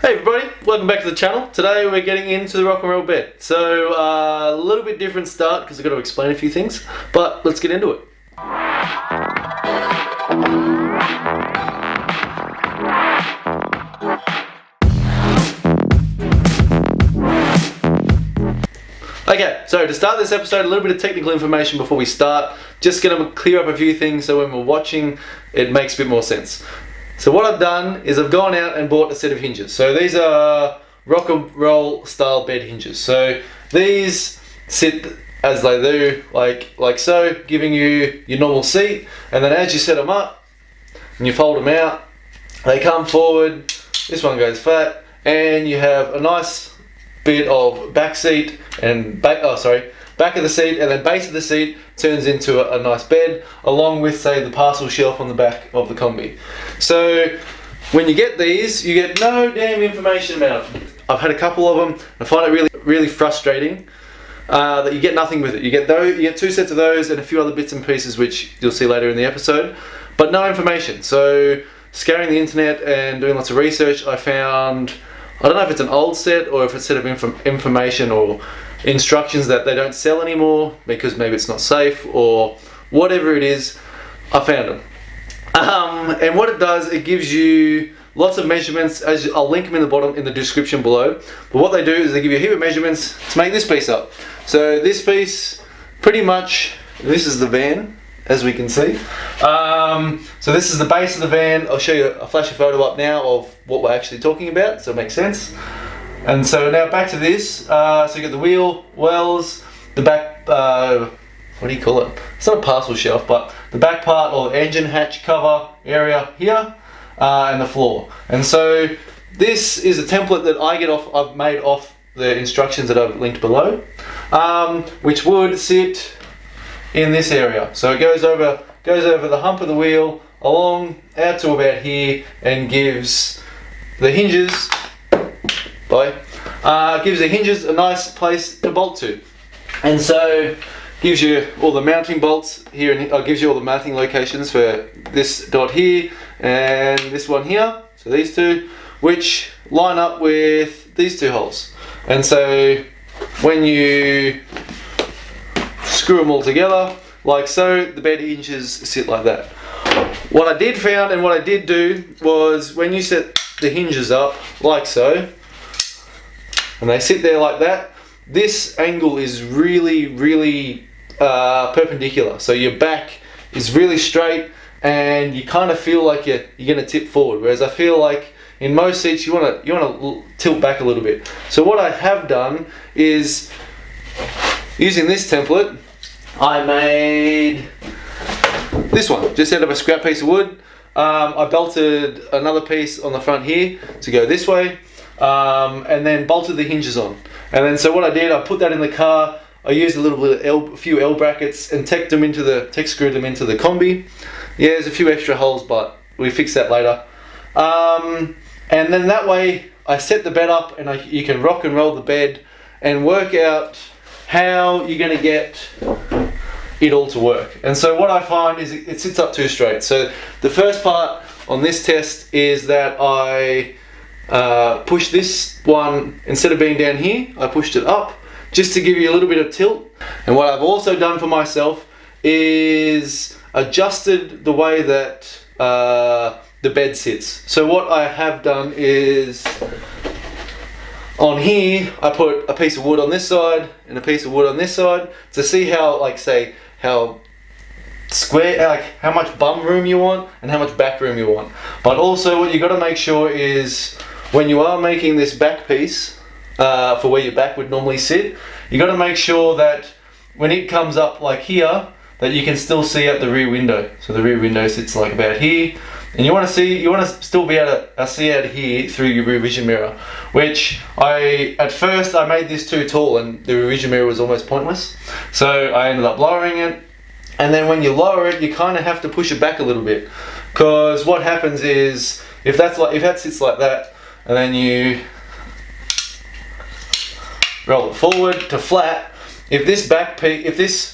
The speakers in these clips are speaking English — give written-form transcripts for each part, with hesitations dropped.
Hey everybody, welcome back to the channel. Today we're getting into the rock and roll bed. So a little bit different start because I've got to explain a few things, but let's get into it. Okay, so to start this episode, a little bit of technical information before we start. Just going to clear up a few things so when we're watching it makes a bit more sense. So what I've done is I've gone out and bought a set of hinges. So these are rock and roll style bed hinges. So these sit as they do, like so, giving you your normal seat, and then as you set them up and you fold them out, they come forward, this one goes flat, and you have a nice bit of back seat and back of the seat, and then base of the seat turns into a nice bed, along with, say, the parcel shelf on the back of the combi. So when you get these, you get no damn information about them. I've had a couple of them. I find it really frustrating that you get nothing with it. You get two sets of those and a few other bits and pieces which you'll see later in the episode, but no information. So scouring the internet and doing lots of research, I found, I don't know if it's an old set or if it's a set of information or instructions that they don't sell anymore because maybe it's not safe or whatever it is. I found them. And what it does, it gives you lots of measurements, as I'll link them in the bottom in the description below. But what they do is they give you a heap of measurements to make this piece up. So this piece, pretty much, this is the van, as we can see. So this is the base of the van. I'll show you, I'll flash a photo up now of what we're actually talking about, so it makes sense. And so now back to this. So you got the wheel wells, the back, what do you call it? It's not a parcel shelf, but the back part or engine hatch cover area here, and the floor. And so this is a template that I've made off the instructions that I've linked below, which would sit in this area. So it goes over the hump of the wheel, along out to about here, and gives the hinges. Gives the hinges a nice place to bolt to, and so gives you all the mounting bolts here, and gives you all the mounting locations for this dot here and this one here. So these two, which line up with these two holes, and so when you screw them all together like so, the bed hinges sit like that. What I did found and what I did do was when you set the hinges up like so, and they sit there like that, this angle is really perpendicular. So your back is really straight and you kind of feel like you're going to tip forward. Whereas I feel like in most seats you want to tilt back a little bit. So what I have done is, using this template, I made this one just out of a scrap piece of wood. I belted another piece on the front here to go this way. And then bolted the hinges on. And then so what I did, I put that in the car. I used a little bit of a few L brackets and tech screwed them into the combi. Yeah, there's a few extra holes, but we fix that later. And then that way I set the bed up, and you can rock and roll the bed and work out how you're going to get it all to work. And so what I find is it sits up too straight. So the first part on this test is that I push this one, instead of being down here, I pushed it up just to give you a little bit of tilt. And what I've also done for myself is adjusted the way that the bed sits. So what I have done is, on here I put a piece of wood on this side and a piece of wood on this side to see how, how square, how much bum room you want and how much back room you want. But also what you got to make sure is, when you are making this back piece for where your back would normally sit, you got to make sure that when it comes up like here, that you can still see out the rear window. So the rear window sits like about here, and you want to still be able to see out here through your rear vision mirror. Which at first I made this too tall, and the rear vision mirror was almost pointless. So I ended up lowering it, and then when you lower it, you kind of have to push it back a little bit, because what happens is if that sits like that, and then you roll it forward to flat, if this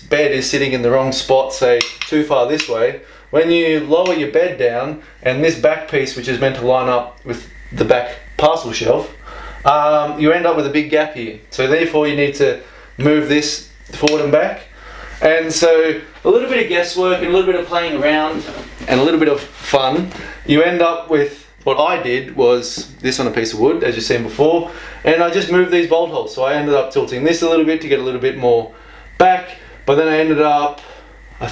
bed is sitting in the wrong spot, say too far this way, when you lower your bed down and this back piece, which is meant to line up with the back parcel shelf, you end up with a big gap here. So therefore you need to move this forward and back. And so a little bit of guesswork and a little bit of playing around and a little bit of fun, you end up with what I did was this on a piece of wood, as you've seen before, and I just moved these bolt holes. So I ended up tilting this a little bit to get a little bit more back, but then I ended up, I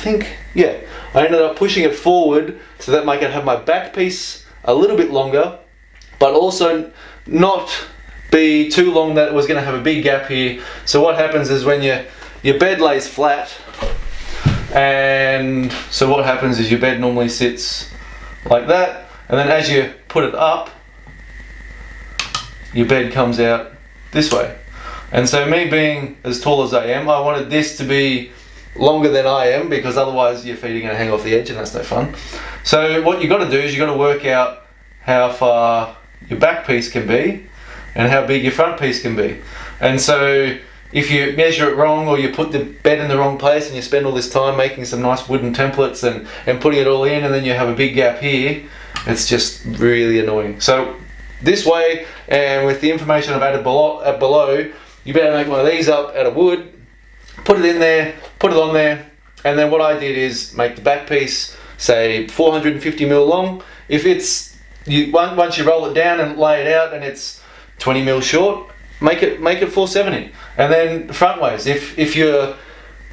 ended up pushing it forward so that I could have my back piece a little bit longer, but also not be too long that it was going to have a big gap here. So what happens is when your bed lays flat, and so what happens is your bed normally sits like that, and then as you put it up, your bed comes out this way. And so me being as tall as I am, I wanted this to be longer than I am, because otherwise your feet are going to hang off the edge and that's no fun. So what you got to do is you got to work out how far your back piece can be and how big your front piece can be. And so if you measure it wrong, or you put the bed in the wrong place and you spend all this time making some nice wooden templates and putting it all in, and then you have a big gap here, it's just really annoying. So this way, and with the information I've added below, you better make one of these up out of wood, put it in there, put it on there, and then what I did is make the back piece, say 450 mil long. If it's, once you roll it down and lay it out and it's 20 mil short, make it 470. And then front ways, if you're,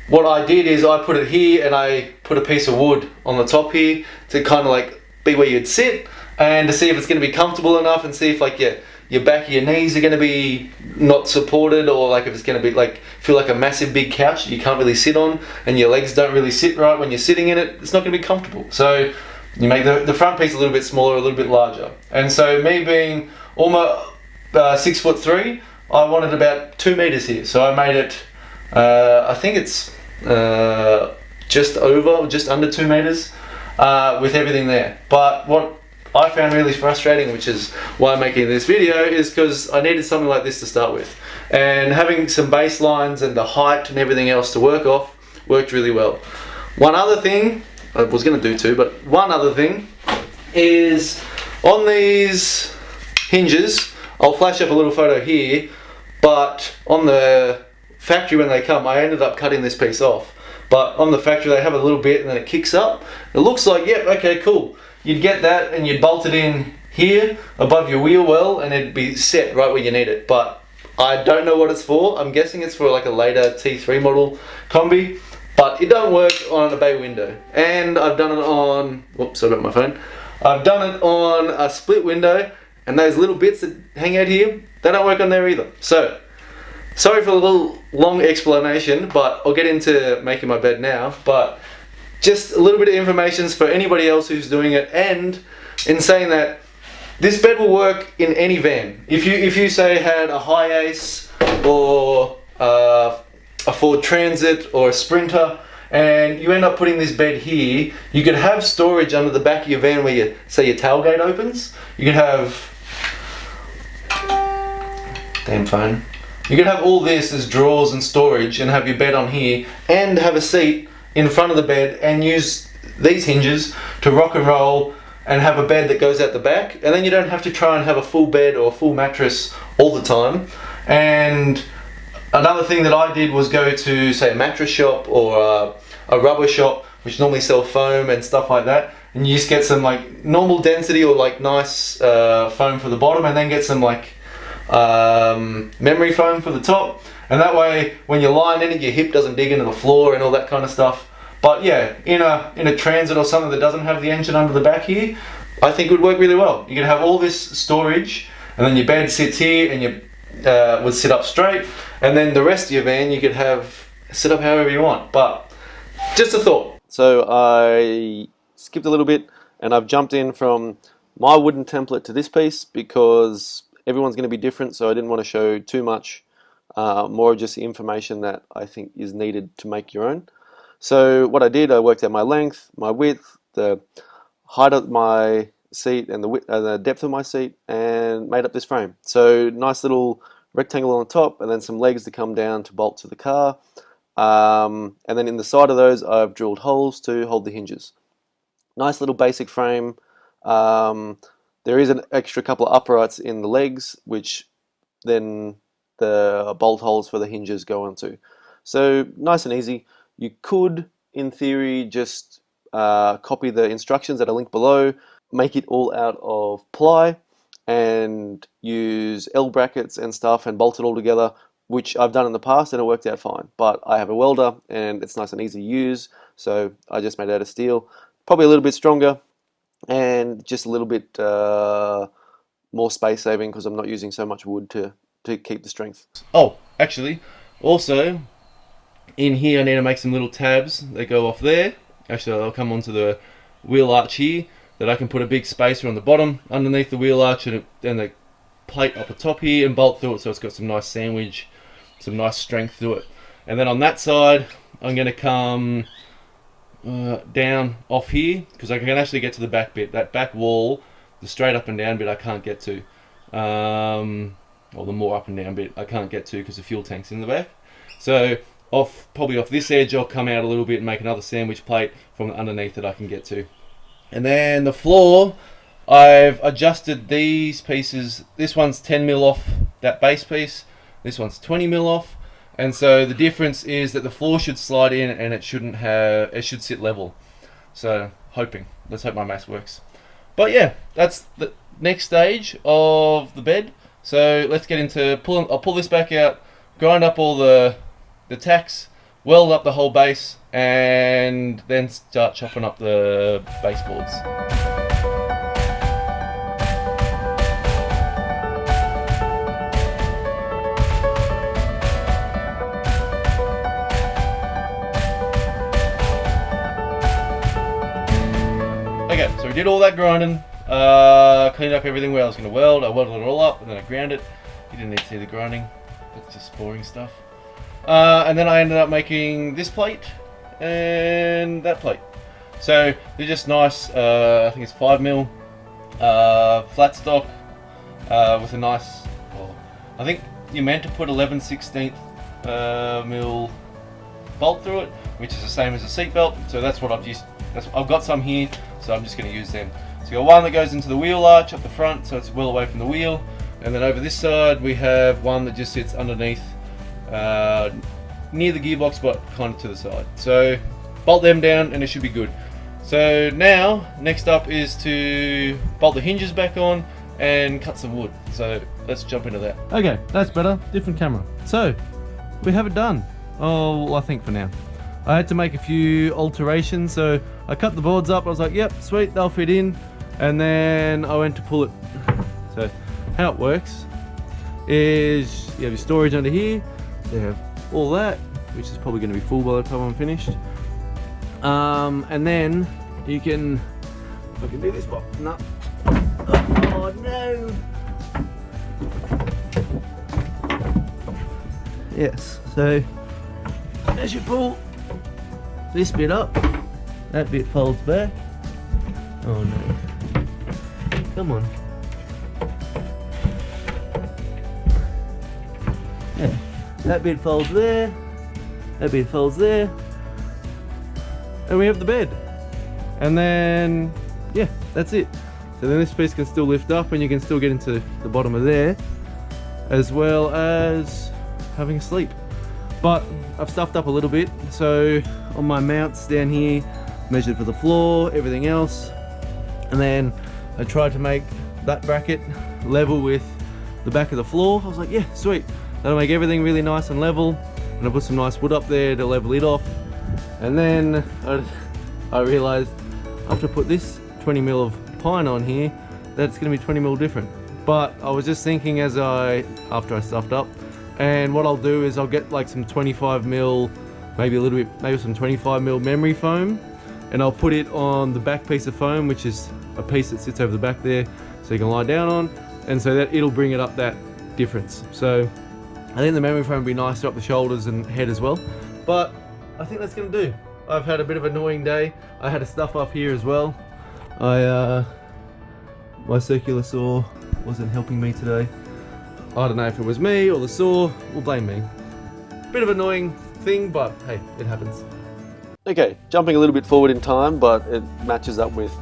what I did is I put it here and I put a piece of wood on the top here to kind of like be where you'd sit, and to see if it's going to be comfortable enough, and see if like your back of your knees are going to be not supported, or like if it's going to be like feel like a massive big couch that you can't really sit on, and your legs don't really sit right when you're sitting in it, it's not going to be comfortable. So you make the front piece a little bit smaller, a little bit larger. And so me being almost 6'3", I wanted about 2 meters here, so I made it, I think it's just under 2 meters with everything there. But what I found really frustrating, which is why I'm making this video, is because I needed something like this to start with, and having some baselines and the height and everything else to work off worked really well. One other thing, I was going to do two, but one other thing is on these hinges, I'll flash up a little photo here, but on the factory when they come, I ended up cutting this piece off. But on the factory they have a little bit and then it kicks up. It looks like, yep, okay, cool. You'd get that and you'd bolt it in here above your wheel well, and it'd be set right where you need it. But I don't know what it's for. I'm guessing it's for like a later T3 model combi, but it don't work on a bay window. And I've done it on, whoops, sorry about my phone. I've done it on a split window, and those little bits that hang out here, they don't work on there either. So, sorry for a little long explanation, but I'll get into making my bed now. But just a little bit of information for anybody else who's doing it, and in saying that this bed will work in any van. If you say had a Hi-Ace or a Ford Transit or a Sprinter, and you end up putting this bed here, you could have storage under the back of your van where you say your tailgate opens. You could have, damn phone. You could have all this as drawers and storage, and have your bed on here, and have a seat in front of the bed, and use these hinges to rock and roll, and have a bed that goes out the back, and then you don't have to try and have a full bed or a full mattress all the time. And another thing that I did was go to, say, a mattress shop or a rubber shop, which normally sell foam and stuff like that, and you just get some like normal density or like nice foam for the bottom, and then get some like memory foam for the top, and that way when you're lying in it, your hip doesn't dig into the floor and all that kind of stuff. But yeah, in a Transit or something that doesn't have the engine under the back here, I think it would work really well. You can have all this storage, and then your bed sits here, and you would sit up straight, and then the rest of your van you could have sit up however you want. But just a thought. So I skipped a little bit, and I've jumped in from my wooden template to this piece because everyone's going to be different, so I didn't want to show too much, more just the information that I think is needed to make your own. So what I did, I worked out my length, my width, the height of my seat, and the depth of my seat, and made up this frame. So nice little rectangle on the top, and then some legs to come down to bolt to the car, and then in the side of those I've drilled holes to hold the hinges. Nice little basic frame. There is an extra couple of uprights in the legs, which then the bolt holes for the hinges go onto. So nice and easy. You could, in theory, just copy the instructions that are linked below, make it all out of ply, and use L brackets and stuff and bolt it all together, which I've done in the past and it worked out fine. But I have a welder and it's nice and easy to use, so I just made it out of steel. Probably a little bit stronger and just a little bit more space saving because I'm not using so much wood to keep the strength. Oh, actually, also in here I need to make some little tabs that go off there. Actually, I'll come onto the wheel arch here, that I can put a big spacer on the bottom underneath the wheel arch and the plate up the top here and bolt through it so it's got some nice sandwich, some nice strength to it. And then on that side I'm going to come down off here because I can actually get to the back bit. That back wall, the straight up and down bit I can't get to, or the more up and down bit I can't get to because the fuel tank's in the back. So probably off this edge I'll come out a little bit and make another sandwich plate from underneath that I can get to. And then the floor, I've adjusted these pieces. This one's 10mm off that base piece, this one's 20mm off, and so the difference is that the floor should slide in and it should sit level. So let's hope my maths works. But yeah, that's the next stage of the bed. So let's get into pulling. I'll pull this back out, grind up all the tacks, weld up the whole base, and then start chopping up the baseboards. Okay, so we did all that grinding, cleaned up everything where I was going to weld. I welded it all up and then I ground it. You didn't need to see the grinding, that's just boring stuff. And then I ended up making this plate and that plate. So they're just nice, I think it's 5mm flat stock with a nice, I think you're meant to put 11/16 mil bolt through it, which is the same as a seat belt. So that's what I've used. I've got some here, so I'm just going to use them. So you got one that goes into the wheel arch up the front, so it's well away from the wheel. And then over this side we have one that just sits underneath, near the gearbox but kind of to the side. So bolt them down and it should be good. So now next up is to bolt the hinges back on and cut some wood. So let's jump into that. Okay, that's better. Different camera. So we have it done. Oh, well, I think for now. I had to make a few alterations, so I cut the boards up. I was like, yep, sweet, they'll fit in. And then I went to pull it. So how it works is you have your storage under here. So you have all that, which is probably going to be full by the time I'm finished. And then you can, if I can do this, but no. Oh no! Yes, so as you pull this bit up, that bit folds back. Oh no. Come on. Yeah, that bit folds there, that bit folds there, and we have the bed. And then, yeah, that's it. So then this piece can still lift up and you can still get into the bottom of there, as well as having a sleep. But I've stuffed up a little bit, so on my mounts down here, measured for the floor, everything else, and then I tried to make that bracket level with the back of the floor. I was like, yeah, sweet, that'll make everything really nice and level, and I put some nice wood up there to level it off. And then I realized after I put this 20mm of pine on here, that's going to be 20mm different. But I was just thinking after I stuffed up, and what I'll do is I'll get like some 25mm, maybe some 25mm memory foam, and I'll put it on the back piece of foam, which is a piece that sits over the back there, so you can lie down on, and so that it'll bring it up that difference. So I think the memory foam will be nicer up the shoulders and head as well. But I think that's going to do. I've had a bit of an annoying day. I had to stuff up here as well. My circular saw wasn't helping me today. I don't know if it was me or the saw. We'll blame me. Bit of an annoying thing, but hey, it happens. Okay, jumping a little bit forward in time, but it matches up with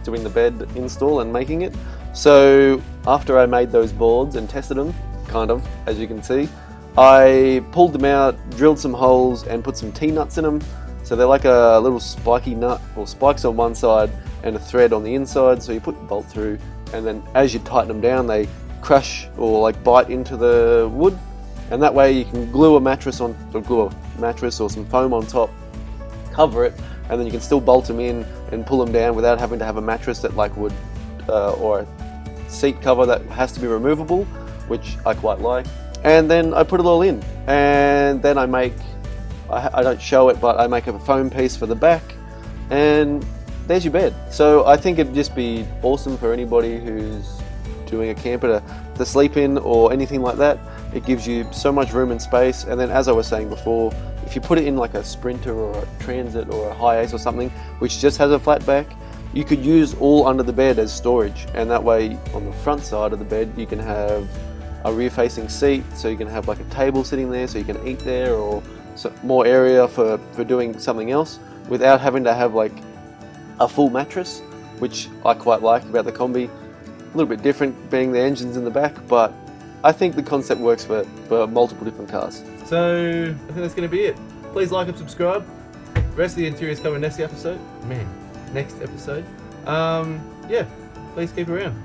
doing the bed install and making it. So after I made those boards and tested them, kind of, as you can see, I pulled them out, drilled some holes and put some T-nuts in them. So they're like a little spiky nut, or spikes on one side and a thread on the inside. So you put the bolt through, and then as you tighten them down, they crush or like bite into the wood. And that way you can glue a mattress on, or glue a mattress or some foam on top, cover it, and then you can still bolt them in and pull them down without having to have a mattress that like would, or a seat cover that has to be removable, which I quite like. And then I put it all in, and then I make, I don't show it, but I make a foam piece for the back, and there's your bed. So I think it'd just be awesome for anybody who's doing a camper to sleep in or anything like that. It gives you so much room and space, and then as I was saying before, if you put it in like a Sprinter or a Transit or a Hi-Ace or something, which just has a flat back, you could use all under the bed as storage, and that way on the front side of the bed you can have a rear-facing seat, so you can have like a table sitting there so you can eat there, or more area for doing something else without having to have like a full mattress, which I quite like about the Combi. A little bit different being the engines in the back, but I think the concept works for multiple different cars. So I think that's going to be it. Please like and subscribe. The rest of the interior is coming next episode. Man, next episode. Yeah, please keep around.